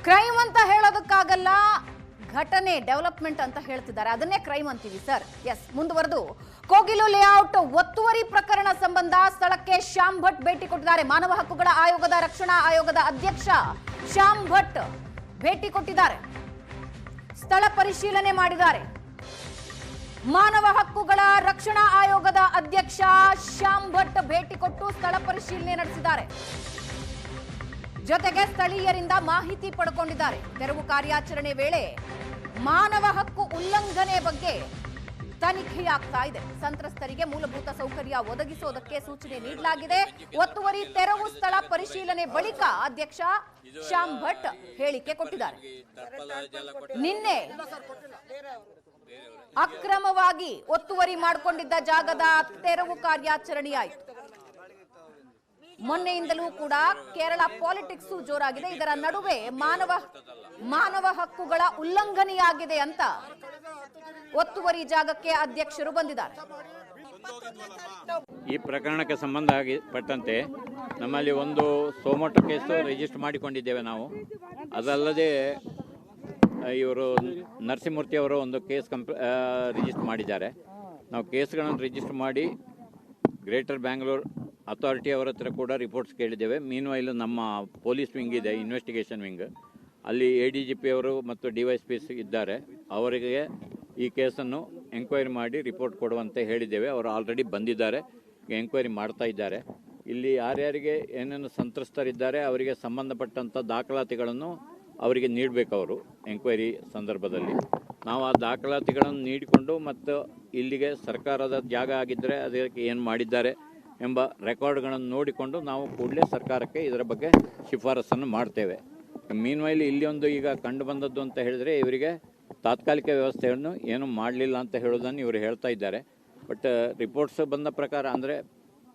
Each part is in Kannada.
ಕ್ರೈಮ್ ಅಂತ ಹೇಳೋದಕ್ಕಾಗಲ್ಲ, ಘಟನೆ ಡೆವಲಪ್ಮೆಂಟ್ ಅಂತ ಹೇಳ್ತಿದ್ದಾರೆ, ಅದನ್ನೇ ಕ್ರೈಮ್ ಅಂತೀವಿ ಸರ್. ಎಸ್, ಮುಂದುವರೆದು ಕೋಗಿಲು ಲೇಔಟ್ ಒತ್ತುವರಿ ಪ್ರಕರಣ ಸಂಬಂಧ ಸ್ಥಳಕ್ಕೆ ಶ್ಯಾಮ್ ಭಟ್ ಭೇಟಿ ಕೊಟ್ಟಿದ್ದಾರೆ. ಮಾನವ ಹಕ್ಕುಗಳ ಆಯೋಗದ ರಕ್ಷಣಾ ಆಯೋಗದ ಅಧ್ಯಕ್ಷ ಶ್ಯಾಮ್ ಭಟ್ ಭೇಟಿ ಕೊಟ್ಟಿದ್ದಾರೆ, ಸ್ಥಳ ಪರಿಶೀಲನೆ ಮಾಡಿದ್ದಾರೆ. ಮಾನವ ಹಕ್ಕುಗಳ ರಕ್ಷಣಾ ಆಯೋಗದ ಅಧ್ಯಕ್ಷ ಶ್ಯಾಮ್ ಭಟ್ ಭೇಟಿ ಕೊಟ್ಟು ಸ್ಥಳ ಪರಿಶೀಲನೆ ನಡೆಸಿದ್ದಾರೆ. ಜೊತೆಗೆ ಸ್ಥಳೀಯರಿಂದ ಮಾಹಿತಿ ಪಡೆದುಕೊಂಡಿದ್ದಾರೆ. ತೆರವು ಕಾರ್ಯಾಚರಣೆ ವೇಳೆ ಮಾನವ ಹಕ್ಕು ಉಲ್ಲಂಘನೆ ಬಗ್ಗೆ ತನಿಖೆಯಾಗ್ತಾ ಇದೆ. ಸಂತ್ರಸ್ತರಿಗೆ ಮೂಲಭೂತ ಸೌಕರ್ಯ ಒದಗಿಸುವುದಕ್ಕೆ ಸೂಚನೆ ನೀಡಲಾಗಿದೆ. ಒತ್ತುವರಿ ತೆರವು ಸ್ಥಳ ಪರಿಶೀಲನೆ ಬಳಿಕ ಅಧ್ಯಕ್ಷ ಶ್ಯಾಮ್ ಭಟ್ ಹೇಳಿಕೆ ಕೊಟ್ಟಿದ್ದಾರೆ. ನಿನ್ನೆ ಅಕ್ರಮವಾಗಿ ಒತ್ತುವರಿ ಮಾಡಿಕೊಂಡಿದ್ದ ಜಾಗದ ತೆರವು ಕಾರ್ಯಾಚರಣೆಯಾಯಿತು. ಮೊನ್ನೆಯಿಂದಲೂ ಕೂಡ ಕೇರಳ ಪಾಲಿಟಿಕ್ಸ್ ಜೋರಾಗಿದೆ. ಇದರ ನಡುವೆ ಮಾನವ ಹಕ್ಕುಗಳ ಉಲ್ಲಂಘನೆಯಾಗಿದೆ ಅಂತ ಒತ್ತುವರಿ ಜಾಗಕ್ಕೆ ಅಧ್ಯಕ್ಷರು ಬಂದಿದ್ದಾರೆ. ಈ ಪ್ರಕರಣಕ್ಕೆ ಸಂಬಂಧಪಟ್ಟಂತೆ ನಮ್ಮಲ್ಲಿ ಒಂದು ಸೋಮೋಟೋ ಕೇಸು ರಿಜಿಸ್ಟರ್ ಮಾಡಿಕೊಂಡಿದ್ದೇವೆ ನಾವು. ಅದಲ್ಲದೆ ಇವರು ನರಸಿಂಹಮೂರ್ತಿ ಅವರು ಒಂದು ಕೇಸ್ ರಿಜಿಸ್ಟರ್ ಮಾಡಿದ್ದಾರೆ. ನಾವು ಕೇಸ್ಗಳನ್ನು ರಿಜಿಸ್ಟರ್ ಮಾಡಿ ಗ್ರೇಟರ್ ಬ್ಯಾಂಗ್ಳೂರ್ ಅಥಾರಿಟಿ ಅವರ ಹತ್ರ ಕೂಡ ರಿಪೋರ್ಟ್ಸ್ ಕೇಳಿದ್ದೇವೆ. ಮೀನ್ವೈಲ್ ನಮ್ಮ ಪೊಲೀಸ್ ವಿಂಗ್ ಇದೆ, ಇನ್ವೆಸ್ಟಿಗೇಷನ್ ವಿಂಗ್, ಅಲ್ಲಿ ADGP ಅವರು ಮತ್ತು DYSPs ಇದ್ದಾರೆ. ಅವರಿಗೆ ಈ ಕೇಸನ್ನು ಎಂಕ್ವೈರಿ ಮಾಡಿ ರಿಪೋರ್ಟ್ ಕೊಡುವಂತೆ ಹೇಳಿದ್ದೇವೆ. ಅವರು ಆಲ್ರೆಡಿ ಬಂದಿದ್ದಾರೆ, ಎಂಕ್ವೈರಿ ಮಾಡ್ತಾ ಇದ್ದಾರೆ. ಇಲ್ಲಿ ಯಾರ್ಯಾರಿಗೆ ಏನೇನು ಸಂತ್ರಸ್ತರಿದ್ದಾರೆ ಅವರಿಗೆ ಸಂಬಂಧಪಟ್ಟಂಥ ದಾಖಲಾತಿಗಳನ್ನು ಅವರಿಗೆ ನೀಡಬೇಕು. ಅವರು ಎಂಕ್ವೈರಿ ಸಂದರ್ಭದಲ್ಲಿ ನಾವು ಆ ದಾಖಲಾತಿಗಳನ್ನು ನೀಡಿಕೊಂಡು ಮತ್ತು ಇಲ್ಲಿಗೆ ಸರ್ಕಾರದ ಜಾಗ ಆಗಿದ್ದರೆ ಅದಕ್ಕೆ ಏನು ಮಾಡಿದ್ದಾರೆ ಎಂಬ ರೆಕಾರ್ಡ್ಗಳನ್ನು ನೋಡಿಕೊಂಡು ನಾವು ಕೂಡಲೇ ಸರ್ಕಾರಕ್ಕೆ ಇದರ ಬಗ್ಗೆ ಶಿಫಾರಸನ್ನು ಮಾಡ್ತೇವೆ. ಮೀನ್ವೈಲ್ ಇಲ್ಲಿ ಒಂದು ಈಗ ಕಂಡು ಬಂದದ್ದು ಅಂತ ಹೇಳಿದರೆ ಇವರಿಗೆ ತಾತ್ಕಾಲಿಕ ವ್ಯವಸ್ಥೆಯನ್ನು ಏನು ಮಾಡಲಿಲ್ಲ ಅಂತ ಹೇಳೋದನ್ನು ಇವರು ಹೇಳ್ತಾ ಇದ್ದಾರೆ. ಬಟ್ ರಿಪೋರ್ಟ್ಸ್ ಬಂದ ಪ್ರಕಾರ ಅಂದರೆ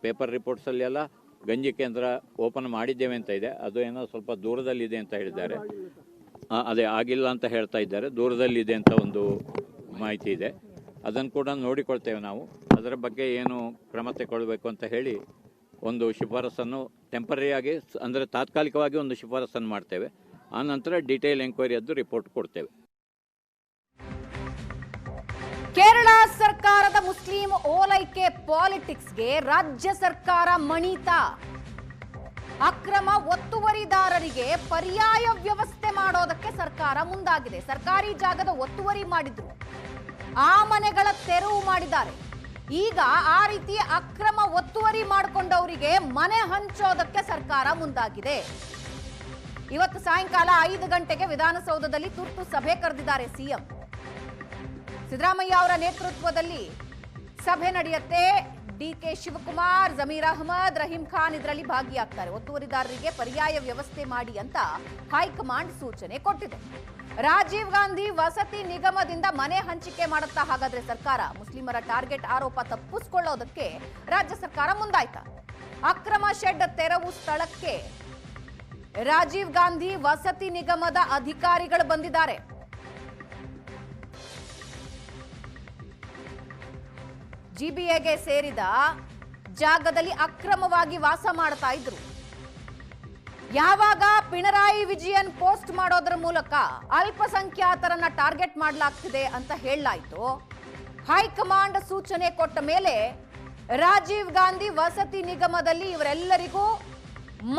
ಪೇಪರ್ ರಿಪೋರ್ಟ್ಸಲ್ಲಿ ಎಲ್ಲ ಗಂಜಿ ಕೇಂದ್ರ ಓಪನ್ ಮಾಡಿದ್ದೇವೆ ಅಂತ ಇದೆ. ಅದು ಏನೋ ಸ್ವಲ್ಪ ದೂರದಲ್ಲಿದೆ ಅಂತ ಹೇಳಿದ್ದಾರೆ. ಅದೇ ಆಗಿಲ್ಲ ಅಂತ ಹೇಳ್ತಾ ಇದ್ದಾರೆ, ದೂರದಲ್ಲಿದೆ ಅಂತ ಒಂದು ಮಾಹಿತಿ ಇದೆ. ಅದನ್ನು ಕೂಡ ನೋಡಿಕೊಳ್ತೇವೆ ನಾವು. ಅದರ ಬಗ್ಗೆ ಏನು ಕ್ರಮ ತಗೊಳ್ಬೇಕು ಅಂತ ಹೇಳಿ ಒಂದು ಶಿಫಾರಸನ್ನು ಟೆಂಪರರಿಯಾಗಿ ಅಂದರೆ ತಾತ್ಕಾಲಿಕವಾಗಿ ಒಂದು ಶಿಫಾರಸನ್ನು ಮಾಡ್ತೇವೆ. ಆ ನಂತರ ಡೀಟೇಲ್ ಎಂಕ್ವೈರಿಯದ್ದು ರಿಪೋರ್ಟ್ ಕೊಡ್ತೇವೆ. ಕೇರಳ ಸರ್ಕಾರದ ಮುಸ್ಲಿಂ ಓಲೈಕೆ ಪಾಲಿಟಿಕ್ಸ್ಗೆ ರಾಜ್ಯ ಸರ್ಕಾರ ಮಣಿತ. ಅಕ್ರಮ ಒತ್ತುವರಿದಾರರಿಗೆ ಪರ್ಯಾಯ ವ್ಯವಸ್ಥೆ ಮಾಡೋದಕ್ಕೆ ಸರ್ಕಾರ ಮುಂದಾಗಿದೆ. ಸರ್ಕಾರಿ ಜಾಗದ ಒತ್ತುವರಿ ಮಾಡಿದ್ರು, ಆ ಮನೆಗಳ ತೆರವು ಮಾಡಿದ್ದಾರೆ. ಈಗ ಆ ರೀತಿ ಅಕ್ರಮ ಒತ್ತುವರಿ ಮಾಡಿಕೊಂಡವರಿಗೆ ಮನೆ ಹಂಚೋದಕ್ಕೆ ಸರ್ಕಾರ ಮುಂದಾಗಿದೆ. ಇವತ್ತು ಸಾಯಂಕಾಲ 5 ಗಂಟೆಗೆ ವಿಧಾನಸೌಧದಲ್ಲಿ ತುರ್ತು ಸಭೆ ಕರೆದಿದ್ದಾರೆ ಸಿಎಂ ಸಿದ್ದರಾಮಯ್ಯ ಅವರ ನೇತೃತ್ವದಲ್ಲಿ ಸಭೆ ನಡೆಯುತ್ತೆ. DK ಶಿವಕುಮಾರ್, ಜಮೀರ್ ಅಹಮದ್, ರಹೀಂ ಖಾನ್ ಇದರಲ್ಲಿ ಭಾಗಿಯಾಗ್ತಾರೆ. ಒತ್ತುವರಿದಾರರಿಗೆ ಪರ್ಯಾಯ ವ್ಯವಸ್ಥೆ ಮಾಡಿ ಅಂತ ಹೈಕಮಾಂಡ್ ಸೂಚನೆ ಕೊಟ್ಟಿದೆ. ರಾಜೀವ್ ಗಾಂಧಿ ವಸತಿ ನಿಗಮದಿಂದ ಮನೆ ಹಂಚಿಕೆ ಮಾಡುತ್ತಾ ಹಾಗಾದ್ರೆ ಸರ್ಕಾರ? ಮುಸ್ಲಿಮರ ಟಾರ್ಗೆಟ್ ಆರೋಪ ತಪ್ಪಿಸಿಕೊಳ್ಳೋದಕ್ಕೆ ರಾಜ್ಯ ಸರ್ಕಾರ ಮುಂದಾಯ್ತಾ? ಅಕ್ರಮ ಶೆಡ್ ತೆರವು ಸ್ಥಳಕ್ಕೆ ರಾಜೀವ್ ಗಾಂಧಿ ವಸತಿ ನಿಗಮದ ಅಧಿಕಾರಿಗಳು ಬಂದಿದ್ದಾರೆ. GBAಗೆ ಸೇರಿದ ಜಾಗದಲ್ಲಿ ಅಕ್ರಮವಾಗಿ ವಾಸ ಮಾಡ್ತಾ ಇದ್ರು. ಯಾವಾಗ ಪಿಣರಾಯಿ ವಿಜಯನ್ ಪೋಸ್ಟ್ ಮಾಡೋದ್ರ ಮೂಲಕ ಅಲ್ಪಸಂಖ್ಯಾತರನ್ನ ಟಾರ್ಗೆಟ್ ಮಾಡಲಾಗ್ತಿದೆ ಅಂತ ಹೇಳಲಾಯಿತು, ಹೈಕಮಾಂಡ್ ಸೂಚನೆ ಕೊಟ್ಟ ಮೇಲೆ ರಾಜೀವ್ ಗಾಂಧಿ ವಸತಿ ನಿಗಮದಲ್ಲಿ ಇವರೆಲ್ಲರಿಗೂ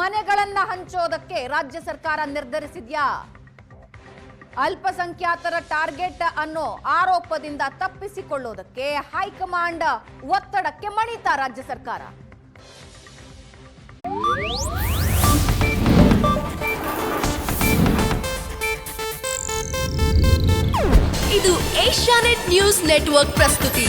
ಮನೆಗಳನ್ನ ಹಂಚೋದಕ್ಕೆ ರಾಜ್ಯ ಸರ್ಕಾರ ನಿರ್ಧರಿಸಿದ್ಯಾ? ಅಲ್ಪಸಂಖ್ಯಾತರ ಟಾರ್ಗೆಟ್ ಅನ್ನೋ ಆರೋಪದಿಂದ ತಪ್ಪಿಸಿಕೊಳ್ಳೋದಕ್ಕೆ ಹೈಕಮಾಂಡ್ ಒತ್ತಡಕ್ಕೆ ಮಣಿತಾ ರಾಜ್ಯ ಸರ್ಕಾರ. ಇದು ಏಷ್ಯಾನೆಟ್ ನ್ಯೂಸ್ ನೆಟ್ವರ್ಕ್ ಪ್ರಸ್ತುತಿ.